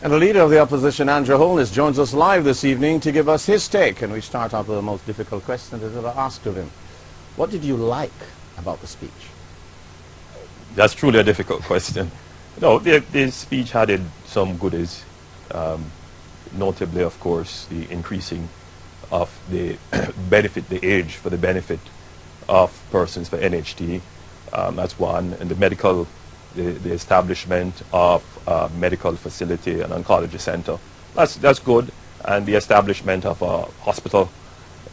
And the leader of the opposition, Andrew Holness, joins us live this evening to give us his take. And we start out with the most difficult question that ever asked of him. What did you like about the speech? That's truly a difficult question. No, the speech had some goodies, notably, of course, the increasing of the benefit, the age for the benefit of persons for NHT. That's one. And the medical, the establishment of a medical facility and oncology center. That's good. And the establishment of a hospital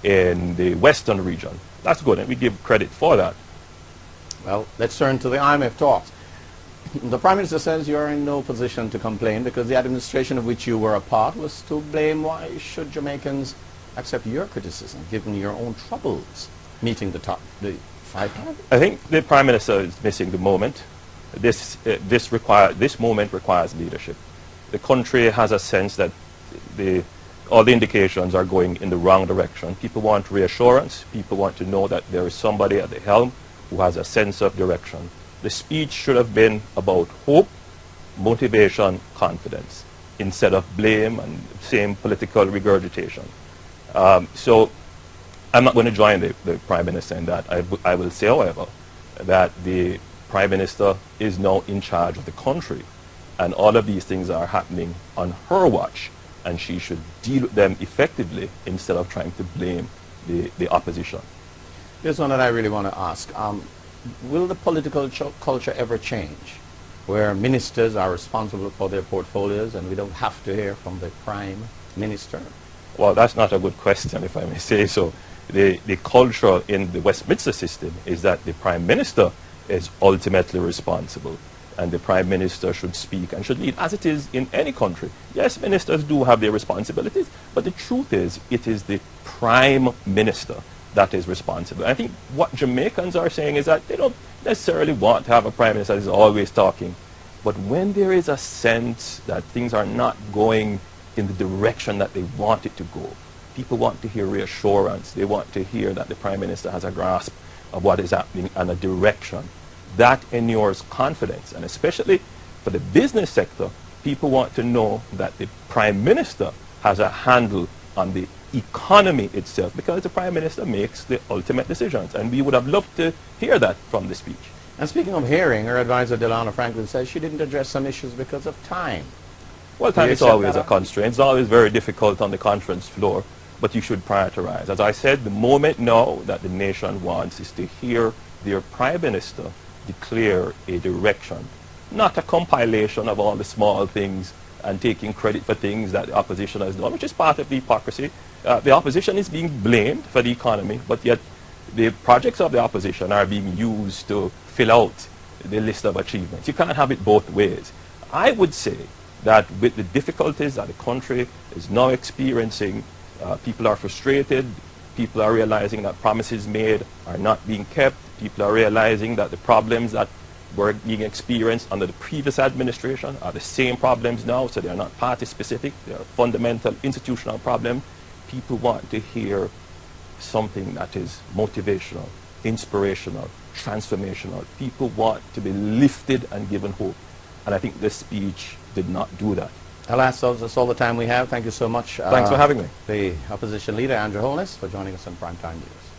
in the western region. That's good, and we give credit for that. Well, let's turn to the IMF talks. The Prime Minister says you are in no position to complain because the administration of which you were a part was to blame. Why should Jamaicans accept your criticism, given your own troubles meeting the 500? I think the Prime Minister is missing the moment. This moment requires leadership. The country has a sense that all the indications are going in the wrong direction. People want reassurance. People want to know that there is somebody at the helm who has a sense of direction. The speech should have been about hope, motivation, confidence, instead of blame and same political regurgitation. So I'm not going to join the Prime Minister in that. I will say, however, that the Prime Minister is now in charge of the country, and all of these things are happening on her watch, and she should deal with them effectively instead of trying to blame the opposition. Here's one that I really want to ask. Will the political culture ever change, where ministers are responsible for their portfolios and we don't have to hear from the Prime Minister? Well, that's not a good question, if I may say so. The culture in the Westminster system is that the Prime Minister is ultimately responsible, and the Prime Minister should speak and should lead, as it is in any country. Yes, ministers do have their responsibilities, but the truth is, it is the Prime Minister that is responsible. I think what Jamaicans are saying is that they don't necessarily want to have a Prime Minister that is always talking, but when there is a sense that things are not going in the direction that they want it to go, people want to hear reassurance. They want to hear that the Prime Minister has a grasp of what is happening and a direction. That inures confidence, and especially for the business sector, people want to know that the Prime Minister has a handle on the economy itself, because the Prime Minister makes the ultimate decisions, and we would have loved to hear that from the speech. And speaking of hearing, her advisor Delana Franklin says she didn't address some issues because of time. Well, time is always a constraint. It's always very difficult on the conference floor, but you should prioritize. As I said, the moment now that the nation wants is to hear their Prime Minister declare a direction, not a compilation of all the small things and taking credit for things that the opposition has done, which is part of the hypocrisy. The opposition is being blamed for the economy, but yet the projects of the opposition are being used to fill out the list of achievements. You can't have it both ways. I would say that with the difficulties that the country is now experiencing, people are frustrated, people are realizing that promises made are not being kept, people are realizing that the problems that were being experienced under the previous administration are the same problems now, so they are not party specific, they are fundamental institutional problems. People want to hear something that is motivational, inspirational, transformational. People want to be lifted and given hope, and I think this speech did not do that. Alas, that's all the time we have. Thank you so much. Thanks for having me. The opposition leader, Andrew Holness, for joining us on Primetime News.